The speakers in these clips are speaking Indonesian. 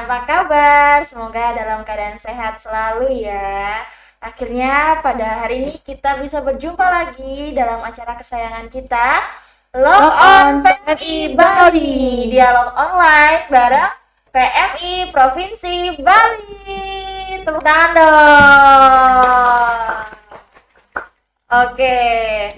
apa kabar? Semoga dalam keadaan sehat selalu ya. Akhirnya pada hari ini kita bisa berjumpa lagi dalam acara kesayangan kita, Log On PMI Bali. Dialog online bareng PMI Provinsi Bali. Tepuk tangan dong. Oke,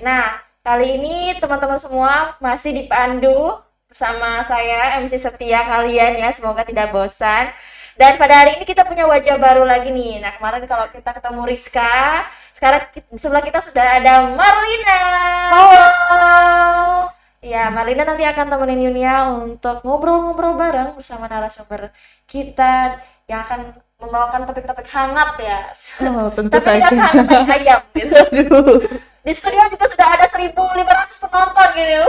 nah kali ini teman-teman semua masih dipandu bersama saya MC setia kalian ya, semoga tidak bosan. Dan pada hari ini kita punya wajah baru lagi nih. Nah kemarin kalau kita ketemu Rizka, sekarang di sebelah kita sudah ada Marlina. Halo. Ya, Marlina nanti akan temenin Yunia untuk ngobrol-ngobrol bareng bersama narasumber kita yang akan membawakan topik-topik hangat ya. Oh, tentu Tapi saja. tidak hangat kayak ayam gitu. Aduh. Di studio juga sudah ada 1.500 penonton gini.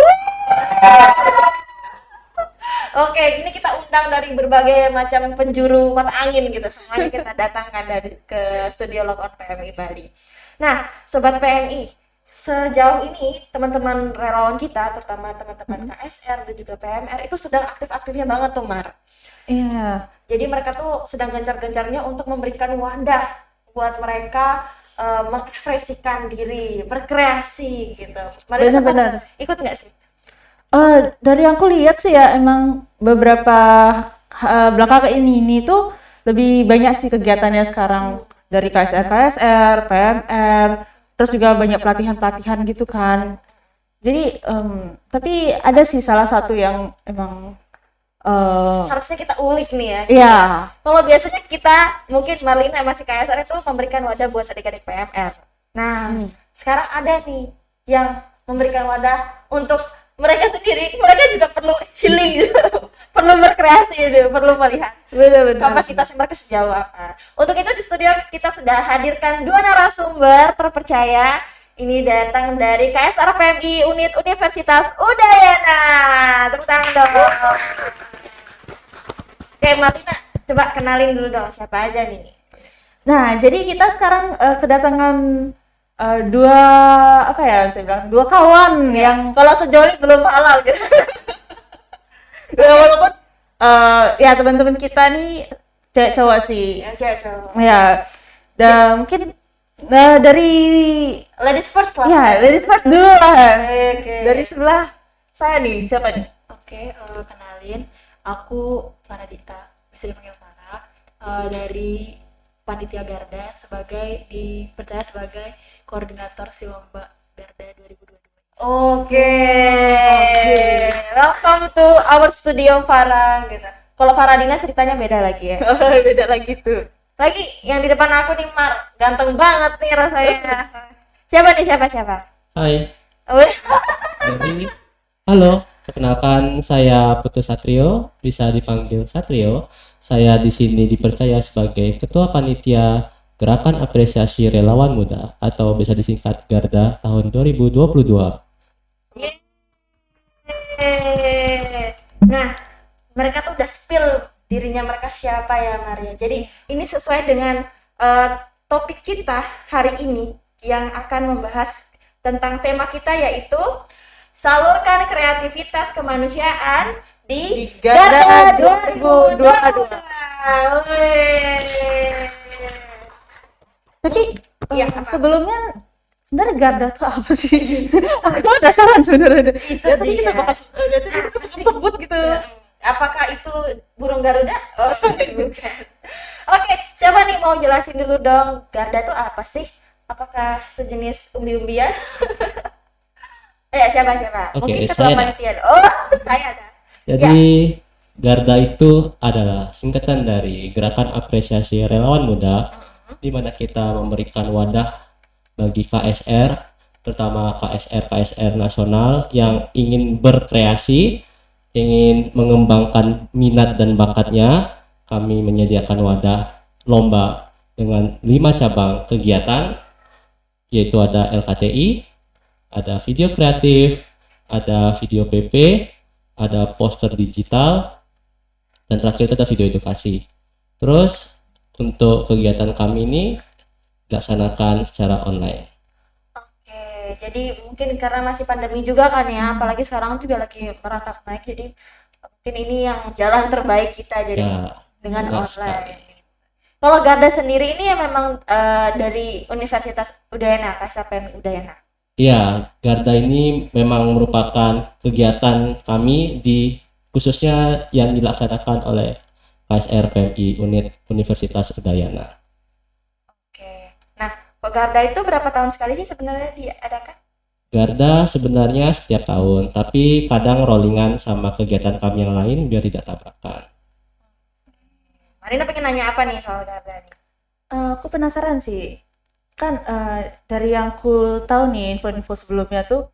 Oke, ini kita undang dari berbagai macam penjuru mata angin gitu. Semuanya kita datangkan dari ke studio Log On PMI Bali. Nah, sobat PMI, sejauh ini teman-teman relawan kita, terutama teman-teman KSR dan juga PMR itu sedang aktif-aktifnya banget tuh, Mar. Iya, Jadi mereka tuh sedang gencar-gencarnya untuk memberikan wadah buat mereka mengekspresikan diri, berkreasi gitu. Mereka sempat benar-benar. ikut nggak sih? Dari yang aku lihat sih ya, emang beberapa belakangan ini tuh lebih banyak sih kegiatannya sekarang dari KSR, PMR, terus juga banyak pelatihan-pelatihan gitu kan. Jadi, tapi ada sih salah satu yang emang, Harusnya kita ulik nih ya. iya, Kalau biasanya kita mungkin Marlina masih KSR itu memberikan wadah buat adik-adik PMR. Nah, sekarang ada nih yang memberikan wadah untuk mereka sendiri. Mereka juga perlu healing gitu. Perlu berkreasi gitu, perlu melihat benar-benar. kapasitas mereka sejauh apa. Untuk itu di studio kita sudah hadirkan dua narasumber terpercaya. Ini datang dari KSR PMI Unit Universitas Udayana. Tepuk tangan dong. Oke, Martina, coba kenalin dulu dong siapa aja nih. Nah, jadi kita sekarang kedatangan dua apa ya saya bilang dua kawan yang Kalau sejoli belum halal gitu. ya, walaupun ya teman-teman kita nih cewek cowok sih Yang cewek cowok. ya, dan mungkin dari Ladies first lah. ya ladies first dulu lah. Oke. Dari sebelah saya nih, siapa nih? Oke, kenalin, aku Faradita, bisa dipanggil Farah, dari Panitia Garda dipercaya sebagai koordinator si lomba Garda 2022. Oke. Welcome to our studio Farah gitu. Kalau Faradina ceritanya beda lagi ya. Beda lagi tuh. Lagi yang di depan aku nih Mar, ganteng banget nih rasanya. Siapa nih siapa? Hai, Wih. jadi halo, perkenalkan saya Putu Satrio, bisa dipanggil Satrio. Saya di sini dipercaya sebagai Ketua Panitia Gerakan Apresiasi Relawan Muda atau bisa disingkat Garda tahun 2022. Yeay. Nah, mereka tuh udah spill dirinya mereka siapa ya Maria. Jadi ini sesuai dengan topik kita hari ini yang akan membahas tentang tema kita yaitu salurkan kreativitas kemanusiaan di Garda Garda 2022. 2022. Wih. Tapi Iya, apa? sebelumnya sebenarnya Garda tuh apa sih? Aku penasaran sebenarnya. Itu Ya, tadi dia. kita bahas, tadi kita sebut gitu. Apakah itu burung Garuda? Oh, bukan. Oke, siapa nih mau jelasin dulu dong, Garda tuh apa sih? Apakah sejenis umbi-umbian? Siapa? Oke, Mungkin ketua saya ada. panitia. Oh, saya ada. Jadi Garda itu adalah singkatan dari Gerakan Apresiasi Relawan Muda, di mana kita memberikan wadah bagi KSR, terutama KSR nasional yang ingin berkreasi, ingin mengembangkan minat dan bakatnya. Kami menyediakan wadah lomba dengan 5 cabang kegiatan, yaitu ada LKTI, ada video kreatif, ada video PP, ada poster digital, dan terakhir itu ada video edukasi. Terus untuk kegiatan kami ini dilaksanakan secara online. Oke, jadi mungkin karena masih pandemi juga kan ya, apalagi sekarang juga lagi merangkak naik, jadi mungkin ini yang jalan terbaik kita. Jadi Ya, dengan Benar online. Kalau Garda sendiri ini ya memang dari Universitas Udayana, KSRPM Udayana. Iya, Garda ini memang merupakan kegiatan kami di khususnya yang dilaksanakan oleh KSR PMI Unit Universitas Udayana. Oke. Nah, kok Garda itu berapa tahun sekali sih sebenarnya diadakan? Garda sebenarnya setiap tahun, tapi kadang rollingan sama kegiatan kami yang lain biar tidak tabrakan. Marina pengen nanya apa nih soal Garda nih? Aku penasaran sih, kan dari yang ku tahu nih info-info sebelumnya tuh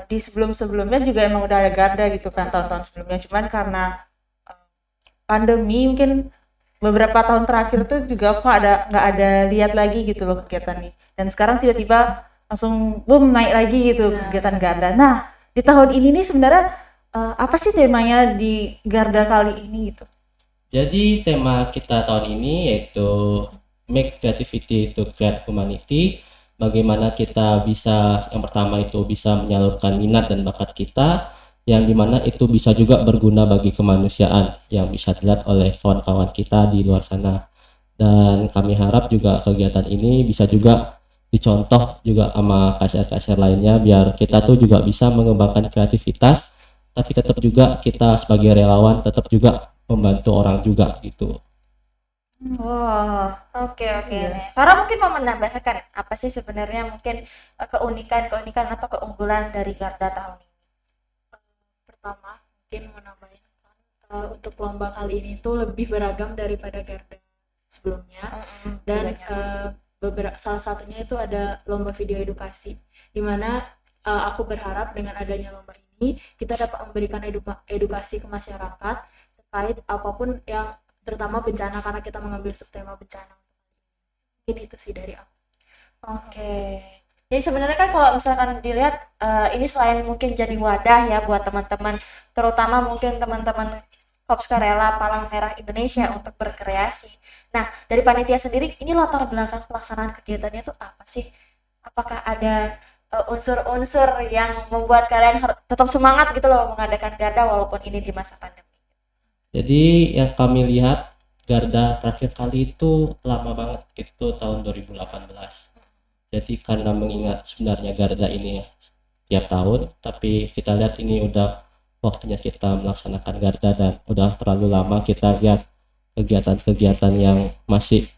di sebelumnya juga emang udah ada Garda gitu kan tahun-tahun sebelumnya, cuman karena pandemi mungkin beberapa tahun terakhir tuh juga aku nggak ada lihat lagi gitu loh kegiatan ini, dan sekarang tiba-tiba langsung boom naik lagi gitu kegiatan Garda. Nah, di tahun ini nih sebenarnya apa sih temanya di Garda kali ini gitu? Jadi tema kita tahun ini yaitu Make Creativity to Create Humanity. Bagaimana kita bisa, yang pertama itu bisa menyalurkan minat dan bakat kita, yang dimana itu bisa juga berguna bagi kemanusiaan yang bisa dilihat oleh kawan-kawan kita di luar sana. Dan kami harap juga kegiatan ini bisa juga dicontoh juga sama KSR-KSR lainnya, biar kita tuh juga bisa mengembangkan kreativitas, tapi tetap juga kita sebagai relawan tetap juga membantu orang juga gitu. Wah, Oke. Nih. Farah mungkin mau menambahkan apa sih sebenarnya mungkin keunikan atau keunggulan dari Garda tahun ini? Pertama, mungkin mau nambahin untuk lomba kali ini tuh lebih beragam daripada Garda sebelumnya. Dan salah satunya itu ada lomba video edukasi, di mana aku berharap dengan adanya lomba ini kita dapat memberikan edukasi ke masyarakat terkait apapun yang terutama bencana, karena kita mengambil subtema bencana. Mungkin itu sih dari aku. Oke. Jadi sebenarnya kan kalau misalkan dilihat ini selain mungkin jadi wadah ya buat teman-teman, terutama mungkin teman-teman Korps Karela Palang Merah Indonesia untuk berkreasi. Nah, dari panitia sendiri ini latar belakang pelaksanaan kegiatannya itu apa sih? Apakah ada unsur-unsur yang membuat kalian tetap semangat gitu loh mengadakan Garda walaupun ini di masa pandemi? Jadi yang kami lihat Garda terakhir kali itu lama banget, itu tahun 2018. Jadi karena mengingat sebenarnya Garda ini tiap tahun, tapi kita lihat ini udah waktunya kita melaksanakan Garda dan udah terlalu lama kita lihat kegiatan-kegiatan yang masih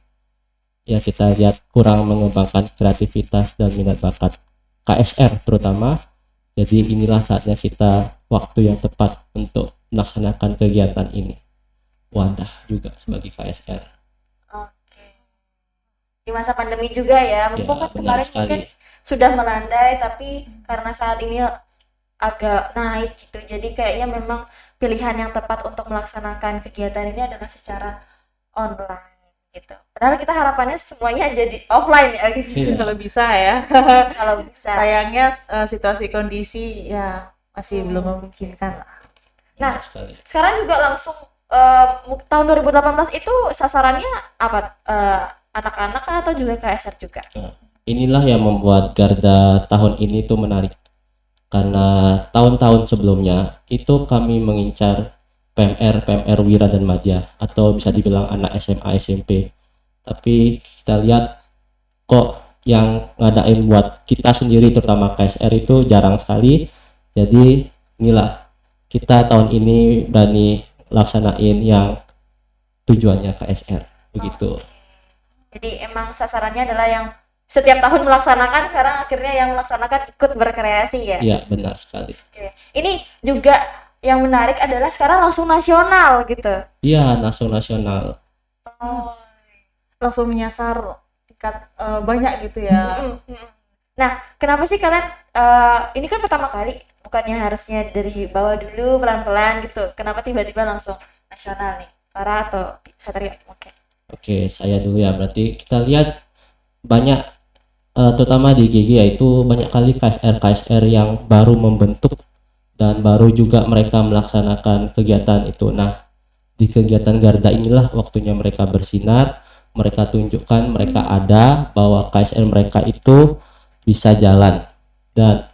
ya kita lihat kurang mengembangkan kreativitas dan minat bakat KSR terutama. Jadi inilah saatnya kita waktu yang tepat untuk melaksanakan kegiatan ini. Wadah juga sebagai KSR. Oke. Di masa pandemi juga ya, mumpung kan benar kemarin sekali. mungkin sudah melandai, tapi karena saat ini agak naik gitu. Jadi kayaknya memang pilihan yang tepat untuk melaksanakan kegiatan ini adalah secara online gitu. Padahal kita harapannya semuanya jadi offline ya gitu. Iya. kalau bisa ya. Kalau bisa. Sayangnya situasi kondisi ya masih belum memungkinkan lah. Nah, Benar sekali. sekarang juga langsung tahun 2018 itu sasarannya apa? Anak-anak atau juga KSR juga? Inilah yang membuat Garda tahun ini tuh menarik. Karena tahun-tahun sebelumnya itu kami mengincar PMR Wira dan Madya atau bisa dibilang anak SMA SMP. Tapi kita lihat kok yang ngadain buat kita sendiri terutama KSR itu jarang sekali. Jadi inilah kita tahun ini berani laksanain yang tujuannya KSR begitu. Jadi emang sasarannya adalah yang setiap tahun melaksanakan, sekarang akhirnya yang melaksanakan ikut berkreasi ya. Iya, benar sekali. Oke. Ini juga yang menarik adalah sekarang langsung nasional gitu. Iya, nasional. Oh. Langsung menyasar tingkat banyak gitu ya. Nah, kenapa sih kalian ini kan pertama kali, bukannya harusnya dari bawah dulu pelan-pelan gitu? Kenapa tiba-tiba langsung nasional nih? Farah atau Satria? Oke, saya dulu ya. Berarti kita lihat banyak terutama di GG yaitu banyak kali KSR yang baru membentuk dan baru juga mereka melaksanakan kegiatan itu. Nah, di kegiatan Garda inilah waktunya mereka bersinar, mereka tunjukkan mereka ada, bahwa KSR mereka itu bisa jalan. Dan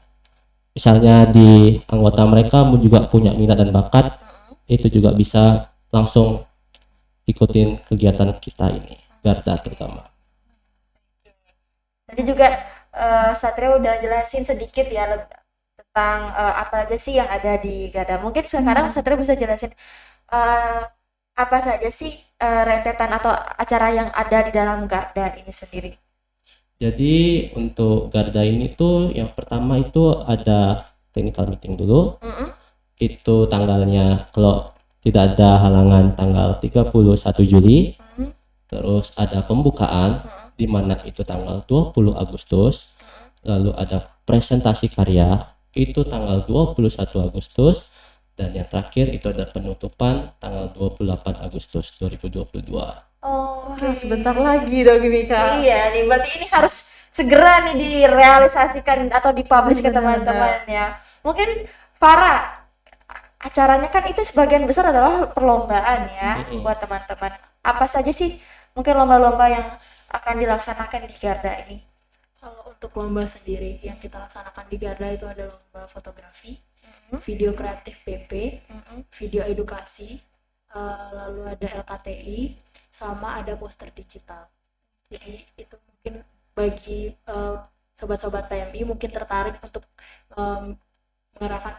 misalnya di anggota mereka juga punya minat dan bakat, itu juga bisa langsung ikutin kegiatan kita ini, Garda terutama. Tadi juga Satria udah jelasin sedikit ya tentang apa aja sih yang ada di Garda. Mungkin sekarang Satria bisa jelasin apa saja sih rentetan atau acara yang ada di dalam Garda ini sendiri. Jadi untuk Garda ini tuh yang pertama itu ada technical meeting dulu. Itu tanggalnya kalau tidak ada halangan tanggal 31 Juli. Terus ada pembukaan di mana itu tanggal 20 Agustus. Lalu ada presentasi karya itu tanggal 21 Agustus. Dan yang terakhir itu ada penutupan tanggal 28 Agustus 2022. Oke. Sebentar lagi dong ini Kak. Iya nih, berarti ini harus segera nih direalisasikan atau dipublish ke teman-teman ya. Mungkin Farah, acaranya kan itu sebagian besar adalah perlombaan ya buat teman-teman. Apa saja sih mungkin lomba-lomba yang akan dilaksanakan di Garda ini? Kalau untuk lomba sendiri yang kita laksanakan di Garda itu ada lomba fotografi, video kreatif PP, video edukasi, lalu ada LKTI, sama ada poster digital. Jadi itu mungkin bagi sobat-sobat PMI mungkin tertarik untuk mengerahkan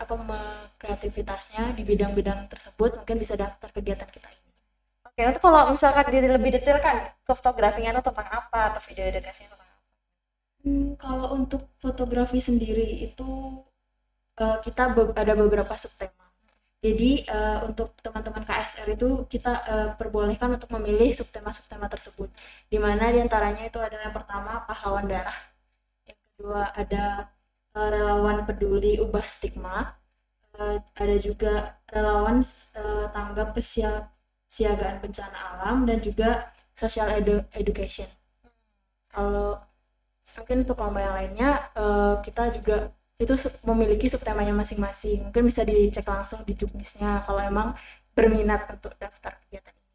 kreativitasnya di bidang-bidang tersebut, mungkin bisa daftar kegiatan kita ini. Oke, untuk kalau misalkan lebih detail kan ke fotografinya itu tentang apa atau video edukasinya tentang apa? Kalau untuk fotografi sendiri itu kita ada beberapa subtema. Jadi untuk teman-teman KSR itu kita perbolehkan untuk memilih subtema-subtema tersebut. Di mana diantaranya itu adalah yang pertama pahlawan darah, yang kedua ada relawan peduli ubah stigma, ada juga relawan tanggap kesiagaan bencana alam, dan juga social education. Kalau mungkin untuk lomba yang lainnya kita juga itu memiliki subtemanya masing-masing. Mungkin bisa dicek langsung di Juknisnya kalau emang berminat untuk daftar kegiatan ini.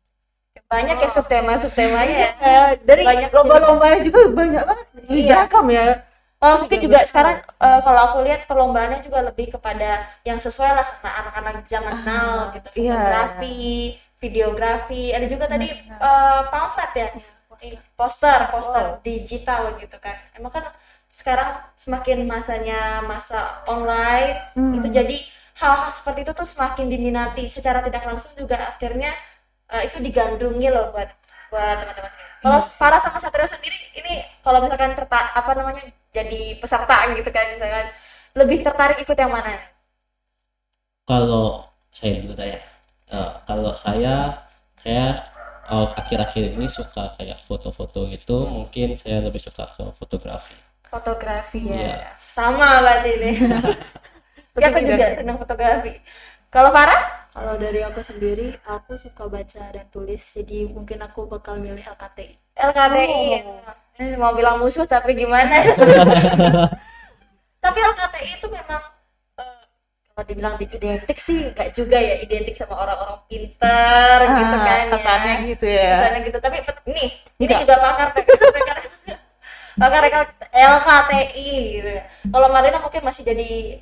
Banyak ya subtemanya ya. Dari Banyak lomba-lombanya juga banyak banget. Beragam ya. Kalau mungkin juga sekarang kalau aku lihat perlombaannya juga lebih kepada yang sesuai lah sama anak-anak zaman now gitu. Fotografi, videografi, ada juga tadi pamflet ya. Poster digital gitu kan. Emang kan sekarang semakin masa online itu jadi hal-hal seperti itu tuh semakin diminati secara tidak langsung, juga akhirnya itu digandrungi loh buat teman-teman. Kalau Farah sama Satrio sendiri ini kalau misalkan jadi peserta gitu kan, misalkan lebih tertarik ikut yang mana? Kalau saya dulu ya, kalau saya akhir-akhir ini suka kayak foto-foto gitu, mungkin saya lebih suka ke fotografi. Fotografi ya. Iya. Sama berarti ini. Ya, aku juga senang fotografi. Kalau Farah? Kalau dari aku sendiri, aku suka baca dan tulis, jadi mungkin aku bakal milih LKTI. LKTI. Mau bilang musuh tapi gimana? Tapi LKTI itu memang kalau dibilang identik sih enggak juga ya, identik sama orang-orang pinter gitu kan. Kesannya gitu ya. Kesannya gitu. Tapi ini juga pakar LKTI gitu. Kalau Marina mungkin masih jadi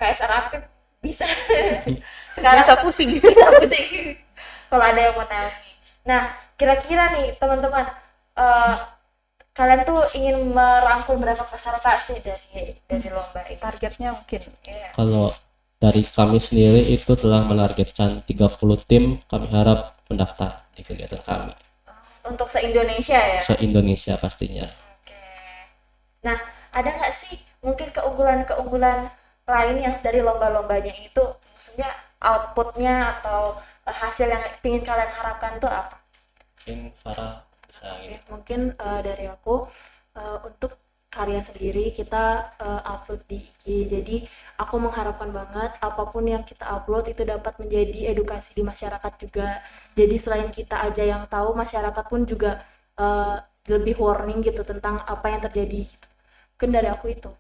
KSR aktif bisa. Sekarang Bisa pusing. Kalau ada yang mau tahu nih. Nah, kira-kira nih teman-teman, kalian tuh ingin merangkul berapa peserta sih dari lomba ini? Targetnya mungkin. Kalau dari kami sendiri itu telah menargetkan 30 tim kami harap mendaftar di kegiatan kami. Untuk se-Indonesia ya? Se-Indonesia pastinya. Oke. Nah, ada nggak sih mungkin keunggulan-keunggulan lain yang dari lomba-lombanya itu, maksudnya outputnya atau hasil yang ingin kalian harapkan itu apa? Mungkin Farah bisa gitu. Mungkin dari aku untuk karya sendiri kita upload di IG, jadi aku mengharapkan banget apapun yang kita upload itu dapat menjadi edukasi di masyarakat juga. Jadi selain kita aja yang tahu, masyarakat pun juga lebih warning gitu tentang apa yang terjadi gitu. Mungkin dari aku itu.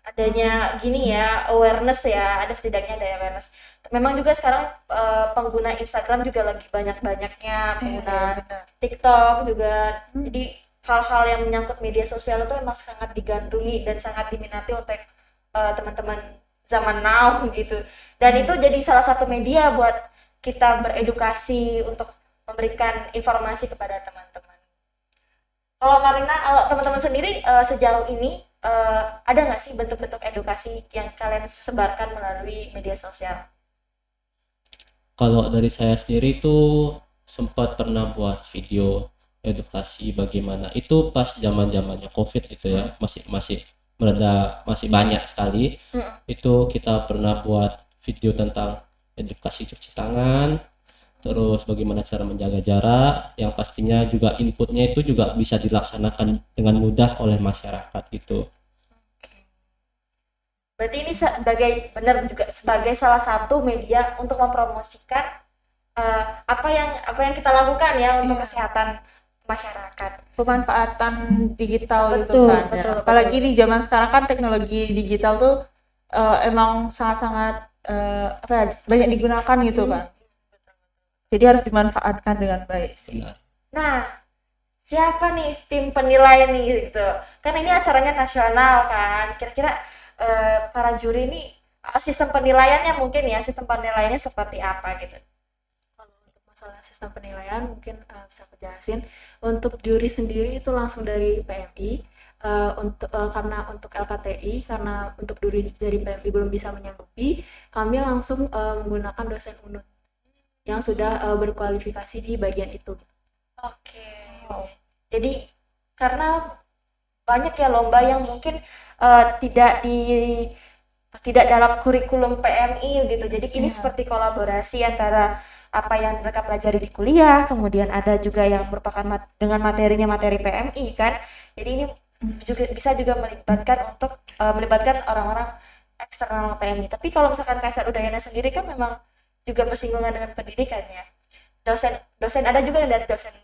Adanya gini ya, awareness ya, ada setidaknya ada awareness. Memang juga sekarang pengguna Instagram juga lagi banyak-banyaknya, pengguna TikTok juga. Jadi hal-hal yang menyangkut media sosial itu memang sangat digandrungi dan sangat diminati oleh teman-teman zaman now gitu. Dan itu jadi salah satu media buat kita beredukasi untuk memberikan informasi kepada teman-teman. Kalau Marina, kalau teman-teman sendiri sejauh ini ada nggak sih bentuk-bentuk edukasi yang kalian sebarkan melalui media sosial? Kalau dari saya sendiri tuh sempat pernah buat video edukasi bagaimana itu pas zaman-zamannya COVID itu ya, masih masih banyak sekali. Itu kita pernah buat video tentang edukasi cuci tangan, terus bagaimana cara menjaga jarak, yang pastinya juga inputnya itu juga bisa dilaksanakan dengan mudah oleh masyarakat gitu. Berarti ini benar juga sebagai salah satu media untuk mempromosikan apa yang kita lakukan ya untuk kesehatan masyarakat. Pemanfaatan digital gitu Betul, kan. betul, Ya. Apalagi betul. di zaman sekarang kan teknologi digital tuh emang sangat-sangat banyak digunakan gitu kan. Jadi harus dimanfaatkan dengan baik sih. Benar. Nah, siapa nih tim penilai nih gitu? Kan ini acaranya nasional kan. Kira-kira para juri ini sistem penilaiannya mungkin ya, sistem penilaiannya seperti apa gitu? Kalau untuk masalah sistem penilaian mungkin bisa aku jelasin. Untuk juri sendiri itu langsung dari PMI. Karena untuk LKTI, karena untuk juri dari PMI belum bisa menyanggupi, kami langsung menggunakan dosen UNUT yang sudah berkualifikasi di bagian itu. Oke. Jadi karena banyak ya lomba yang mungkin tidak dalam kurikulum PMI gitu. Jadi ini seperti kolaborasi antara apa yang mereka pelajari di kuliah, kemudian ada juga yang merupakan dengan materinya materi PMI kan. Jadi ini juga bisa melibatkan orang-orang eksternal PMI. Tapi kalau misalkan KSR Udayana sendiri kan memang juga bersinggungan dengan pendidikan ya. Dosen ada juga yang dari dosen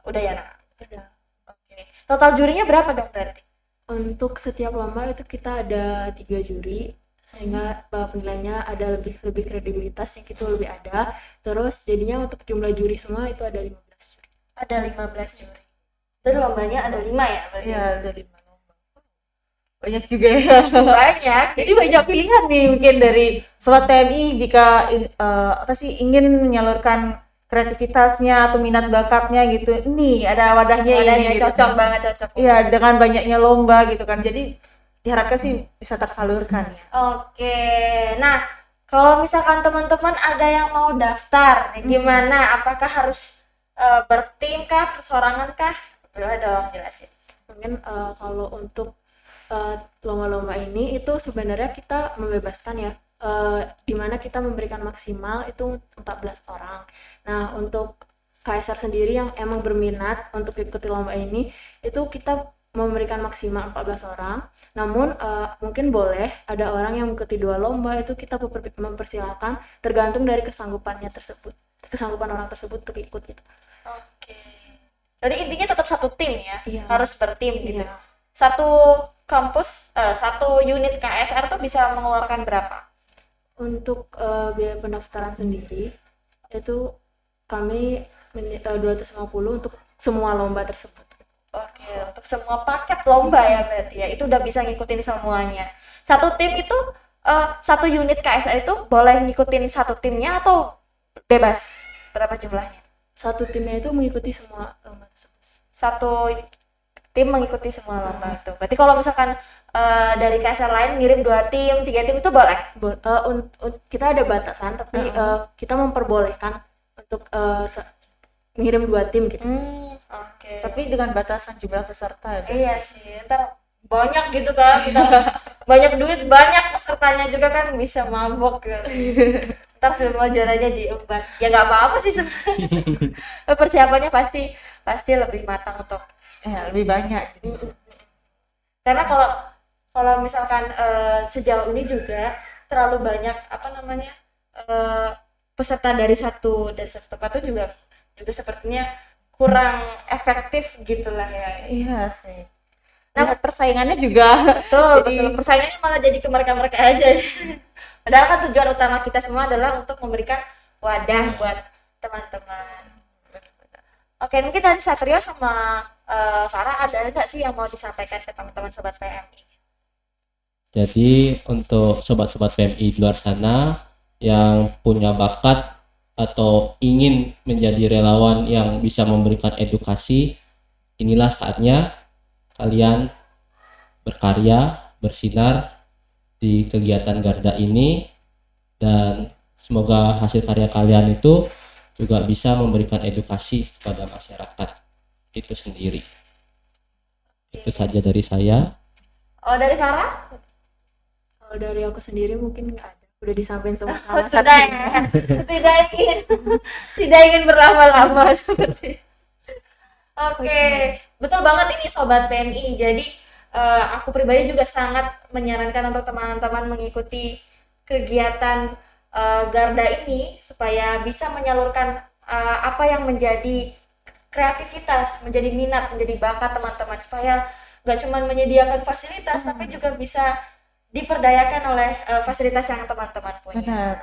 Udayana. Ada. Oke. Total jurinya berapa dong berarti? Untuk setiap lomba itu kita ada 3 juri, sehingga penilaiannya ada lebih kredibilitas yang itu lebih ada. Terus jadinya untuk jumlah juri semua itu ada 15 juri. Ada 15 juri. Itu lombanya ada 5 ya berarti? Iya, ada 5 lomba. Banyak juga ya. Banyak. Jadi banyak pilihan nih mungkin dari sobat TMI jika ingin menyalurkan kreativitasnya atau minat bakatnya gitu. Ini ada wadahnya ini gitu. Cocok banget, cocok. Iya, dengan banyaknya lomba gitu kan. Jadi diharapkan sih bisa tersalurkan ya. Oke. Nah, kalau misalkan teman-teman ada yang mau daftar, nih, gimana? Apakah harus bertim kah, persorangan kah? Boleh dong jelasin. Mungkin kalau untuk lomba-lomba ini itu sebenarnya kita membebaskan ya, di mana kita memberikan maksimal itu 14 orang. Nah, untuk KSR sendiri yang emang berminat untuk ikuti lomba ini, itu kita memberikan maksimal 14 orang. Namun mungkin boleh ada orang yang mengikuti 2 lomba, itu kita mempersilahkan tergantung dari kesanggupan orang tersebut untuk ikut gitu. Oke. Berarti intinya tetap satu tim ya? Iya. Harus bertim gitu. Iya. Satu kampus, satu unit KSR tuh bisa mengeluarkan berapa? Untuk biaya pendaftaran sendiri itu kami 250 untuk semua lomba tersebut. Oke, untuk semua paket lomba ya berarti ya. Itu udah bisa ngikutin semuanya. Satu tim itu satu unit KSR itu boleh ngikutin satu timnya atau bebas? Berapa jumlahnya? Satu timnya itu mengikuti semua lomba tersebut. Satu tim mengikuti semua lomba itu. Berarti kalau misalkan dari KSR lain ngirim 2 tim, 3 tim itu boleh? Kita ada batasan, tapi kita memperbolehkan untuk mengirim 2 tim gitu. Oke. Tapi dengan batasan jumlah peserta ya. Iya sih, ntar banyak gitu kan, kita banyak duit, banyak pesertanya juga kan bisa mabok gitu. Ntar semua juaranya diembat. Ya nggak apa-apa sih sebenarnya. Persiapannya pasti lebih matang untuk Ya, lebih banyak. Jadi karena kalau misalkan sejauh ini juga terlalu banyak peserta dari satu tempat itu juga sepertinya kurang efektif gitulah ya. iya sih. Nah, Persaingannya juga betul. Persaingannya malah jadi ke mereka aja. Padahal kan tujuan utama kita semua adalah untuk memberikan wadah buat teman-teman. Oke, mungkin tadi Satrio sama Farah ada nggak sih yang mau disampaikan ke teman-teman sobat PMI? Jadi untuk sobat-sobat PMI di luar sana, yang punya bakat atau ingin menjadi relawan yang bisa memberikan edukasi, inilah saatnya kalian berkarya, bersinar di kegiatan Garda ini, dan semoga hasil karya kalian itu juga bisa memberikan edukasi kepada masyarakat itu sendiri. Itu saja dari saya. Oh, dari Farah? Kalau dari aku sendiri mungkin nggak ada, udah disampaikan semua Oh, sama sudah ya. Tidak ingin tidak ingin berlama-lama seperti. Oke, betul banget ini Sobat PMI. Jadi aku pribadi juga sangat menyarankan untuk teman-teman mengikuti kegiatan Garda ini supaya bisa menyalurkan apa yang menjadi kreativitas, menjadi minat, menjadi bakat teman-teman, supaya nggak cuma menyediakan fasilitas tapi juga bisa diperdayakan oleh fasilitas yang teman-teman punya. Benar.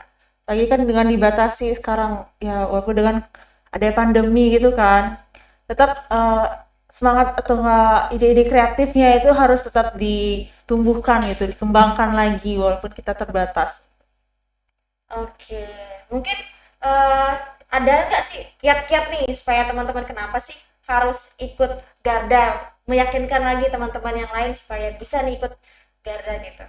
Lagi kan dengan dibatasi sekarang ya, walaupun dengan ada pandemi gitu kan, tetap semangat atau enggak ide-ide kreatifnya itu harus tetap ditumbuhkan gitu, dikembangkan lagi walaupun kita terbatas. Oke, mungkin ada nggak sih kiat-kiat nih supaya teman-teman kenapa sih harus ikut Garda, meyakinkan lagi teman-teman yang lain supaya bisa nih ikut Garda gitu.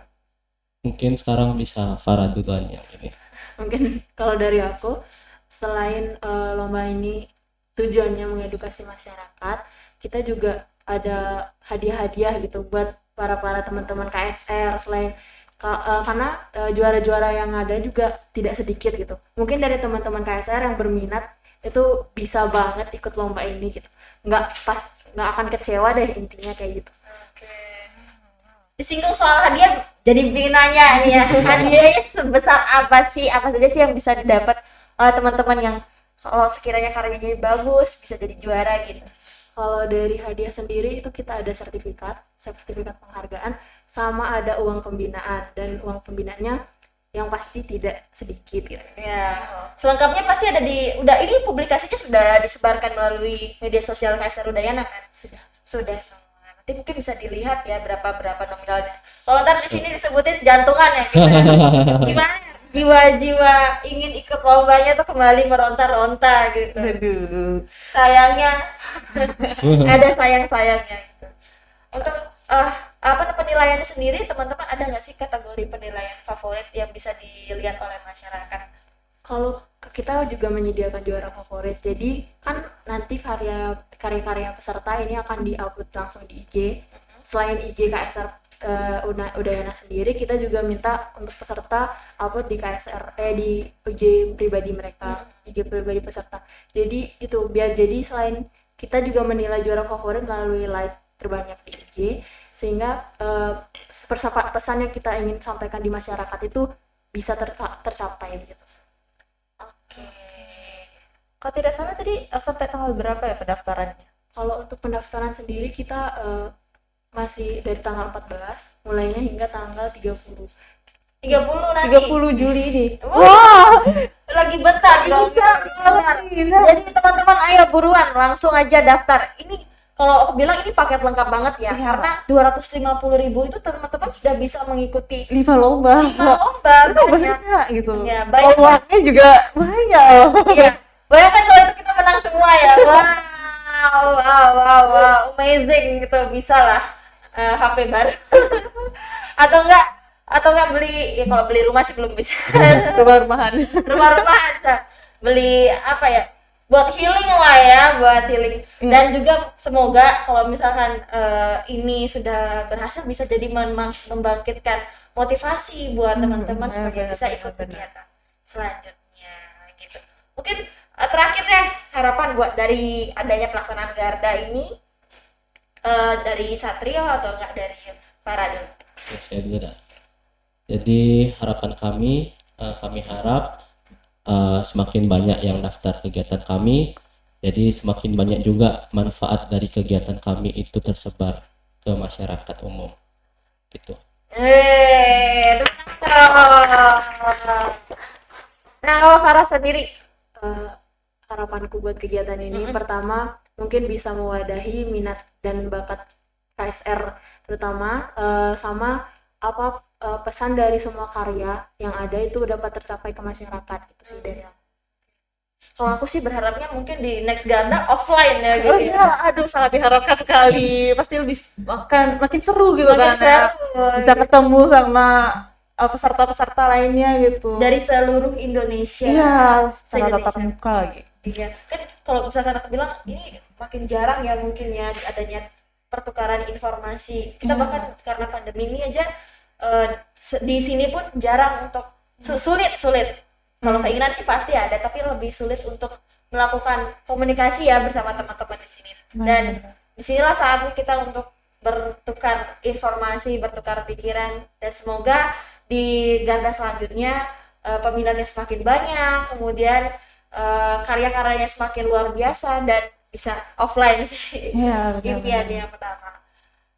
Mungkin sekarang bisa Farah duluan yang ini. Mungkin kalau dari aku, selain lomba ini tujuannya mengedukasi masyarakat, kita juga ada hadiah-hadiah gitu buat para teman-teman KSR. Selain karena juara-juara yang ada juga tidak sedikit gitu. Mungkin dari teman-teman KSR yang berminat itu bisa banget ikut lomba ini gitu. Nggak akan kecewa deh, intinya kayak gitu. Disinggung soal hadiah, jadi pengen nanya nih ya, hadiahnya sebesar apa sih? Apa saja sih yang bisa didapat oleh teman-teman yang kalau sekiranya karyanya bagus bisa jadi juara gitu? Kalau dari hadiah sendiri itu kita ada sertifikat penghargaan, sama ada uang pembinaan, dan uang pembinaannya yang pasti tidak sedikit gitu. Ya, selengkapnya pasti ada ini publikasinya sudah disebarkan melalui media sosial KSR Udayana kan? Sudah semua. Nanti mungkin bisa dilihat ya berapa nominalnya. Kalau ntar di sini disebutin jantungan ya gitu. Gimana jiwa-jiwa ingin ikut lombanya tuh kembali meronta-ronta gitu. Aduh. Sayangnya ada sayangnya gitu. Untuk penilaiannya sendiri, teman-teman ada nggak sih kategori penilaian favorit yang bisa dilihat oleh masyarakat? Kalau kita juga menyediakan juara favorit, jadi kan nanti karya-karya peserta ini akan diupload langsung di IG. Selain IG KSR Udayana sendiri, kita juga minta untuk peserta upload di di IG pribadi mereka, IG pribadi peserta. Jadi itu biar jadi selain kita juga menilai juara favorit melalui like terbanyak di IG, sehingga pesan yang kita ingin sampaikan di masyarakat itu bisa tercapai gitu. Oke. Kalau tidak salah tadi sampai tanggal berapa ya pendaftarannya? Kalau untuk pendaftaran sendiri kita masih dari tanggal 14 mulainya hingga tanggal 30 nanti 30 Juli ini. Wah, lagi bentar dong. Jadi teman-teman ayo buruan langsung aja daftar. Ini kalau aku bilang ini paket lengkap banget ya, Iya. karena 250.000 itu teman-teman sudah bisa mengikuti 5 lomba. lomba Itu banyak. banyak gitu. Ya, banyak. Uangnya juga banyak loh. Iya. Bayangkan kalau itu kita menang semua ya. Wow, amazing gitu, bisa lah HP baru. atau enggak beli, ya kalau beli rumah sih belum bisa. Rumah-rumahan. Rumah-rumahan beli apa ya, buat healing lah ya, buat healing. Dan juga semoga kalau misalkan ini sudah berhasil bisa jadi membangkitkan motivasi buat teman-teman supaya bisa ikut kegiatan selanjutnya gitu. Mungkin terakhir deh, harapan buat dari adanya pelaksanaan Garda ini dari Satrio atau enggak dari Farah dulu? Ya, saya dulu dah. Jadi harapan kami harap semakin banyak yang daftar kegiatan kami, jadi semakin banyak juga manfaat dari kegiatan kami itu tersebar ke masyarakat umum gitu. Nah, kalau Farah sendiri, harapanku buat kegiatan ini pertama mungkin bisa mewadahi minat dan bakat KSR, terutama sama pesan dari semua karya yang ada itu dapat tercapai ke masyarakat gitu sih dari aku. Kalau aku sih berharapnya mungkin di next Garda offline ya gitu. Oh iya, aduh sangat diharapkan sekali. Pasti lebih makin seru gitu Makin kan. Ya. seru. Bisa ketemu sama peserta-peserta lainnya gitu. Dari seluruh Indonesia. Iya, secara tatap Se-Indonesia. muka lagi. Iya, kan kalau misalkan aku bilang ini makin jarang ya mungkin ya adanya pertukaran informasi. Kita bahkan karena pandemi ini aja di sini pun jarang untuk sulit. Kalau keinginan sih pasti ada, tapi lebih sulit untuk melakukan komunikasi ya bersama teman-teman di sini. Dan disinilah saatnya kita untuk bertukar informasi, bertukar pikiran, dan semoga di Garda selanjutnya peminatnya semakin banyak, kemudian karya-karyanya semakin luar biasa dan bisa offline sih. Iya, Impiannya yang pertama.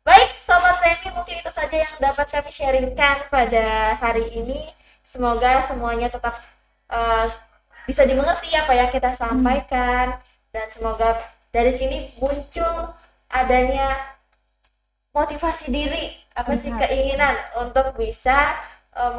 Baik, Sobat Femi, mungkin itu saja yang dapat kami sharingkan pada hari ini. Semoga semuanya tetap bisa dimengerti apa yang kita sampaikan, dan semoga dari sini muncul adanya motivasi diri, apa sih keinginan untuk bisa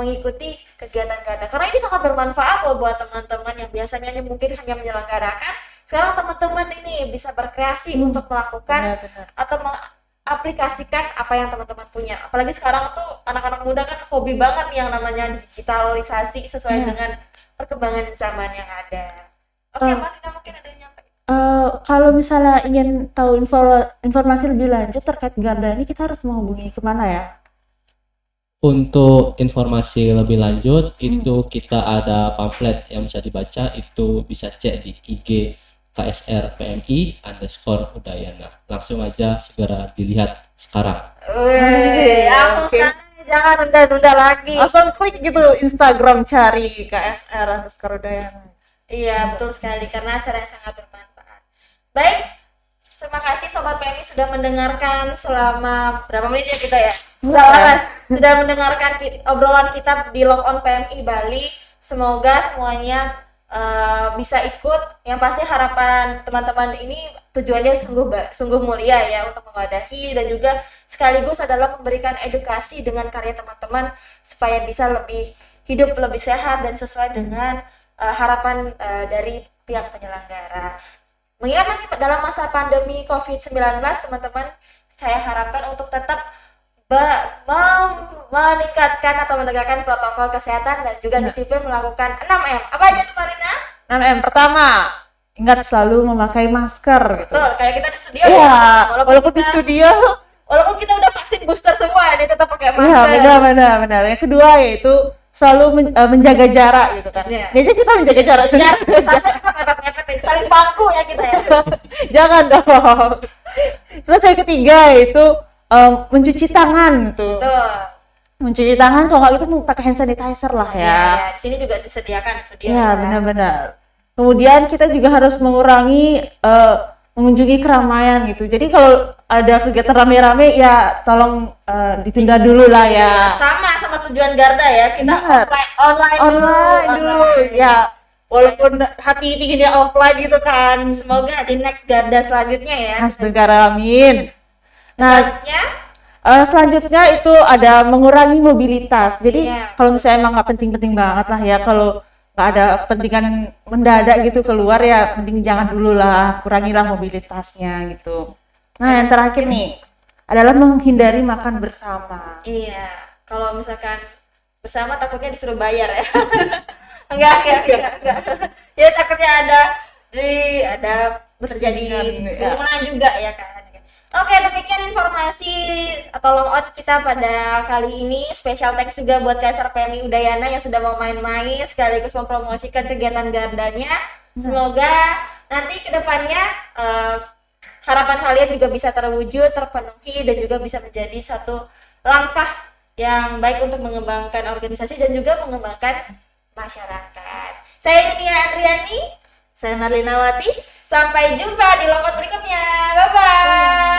mengikuti kegiatan Garda, karena ini sangat bermanfaat loh buat teman-teman yang biasanya mungkin hanya menyelenggarakan. Sekarang teman-teman ini bisa berkreasi untuk melakukan atau mengaplikasikan apa yang teman-teman punya. Apalagi sekarang tuh anak-anak muda kan hobi banget yang namanya digitalisasi sesuai dengan perkembangan zaman yang ada. Oke, Mbak Tina mungkin ada yang nyampe. Kalau misalnya ingin tahu informasi lebih lanjut terkait Garda ini, kita harus menghubungi kemana ya? Untuk informasi lebih lanjut itu kita ada pamflet yang bisa dibaca, itu bisa cek di IG KSR PMI _Udayana. Langsung aja segera dilihat sekarang. Langsung sekarang, jangan nunda-nunda lagi. Langsung klik gitu Instagram, cari KSR _Udayana. Iya, betul sekali, karena acara yang sangat bermanfaat. Baik, terima kasih Sobat PMI sudah mendengarkan selama berapa menit ya kita ya? Sudah mendengarkan obrolan kita di Log On PMI Bali. Semoga semuanya bisa ikut. Yang pasti harapan teman-teman ini tujuannya sungguh mulia ya, untuk mewadahi dan juga sekaligus adalah memberikan edukasi dengan karya teman-teman supaya bisa hidup lebih sehat dan sesuai dengan harapan dari pihak penyelenggara. Mengingat masih dalam masa pandemi COVID-19, teman-teman, saya harapkan untuk tetap meningkatkan atau menegakkan protokol kesehatan dan juga disiplin melakukan 6M. Apa aja tuh, Marina? 6M. Pertama, ingat selalu memakai masker gitu. Betul, kayak kita di studio Iya, ya. walaupun di studio. Walaupun kita udah vaksin booster semua, ini tetap pakai Iya, masker. benar. Yang kedua yaitu selalu menjaga jarak gitu kan. Iya. Ini aja kita menjaga jarak Ya, sendiri. saya tetap mepet-mepetin, saling bangku ya kita ya. Jangan dong. Terus yang ketiga yaitu mencuci tangan gitu. Tuh. Mencuci tangan, kalau nggak gitu pakai hand sanitizer lah ya. Ya, di sini juga disediakan. Iya, benar-benar. Kemudian kita juga harus mengurangi mengunjungi keramaian gitu. Jadi kalau ada kegiatan rame-rame ya tolong ditunda dulu lah ya. Sama tujuan Garda ya, kita Benar. online dulu. Ya, walaupun hati pinginnya offline gitu kan. Semoga di next Garda selanjutnya ya. Negara, amin. Nah, Selanjutnya, selanjutnya itu ada mengurangi mobilitas. Jadi Iya. kalau misalnya emang nggak penting-penting banget lah ya, kalau nggak ada kepentingan mendadak gitu keluar ya, mending jangan dulu lah, kurangilah mobilitasnya gitu. Nah, yang terakhir nih adalah menghindari makan bersama. iya, kalau misalkan bersama takutnya disuruh bayar ya. enggak. Ya takutnya ada terjadi Bersingan, ya. kerumunan juga ya kan. Oke, demikian informasi atau log on kita pada kali ini. Special thanks juga buat KSR PMI Udayana yang sudah mau main-main sekaligus mempromosikan kegiatan Gardanya. Semoga nanti ke depannya harapan kalian juga bisa terwujud, terpenuhi, dan juga bisa menjadi satu langkah yang baik untuk mengembangkan organisasi dan juga mengembangkan masyarakat. Saya Yunia Andriani. Saya Marlina Wati. Sampai jumpa di log on berikutnya. Bye-bye.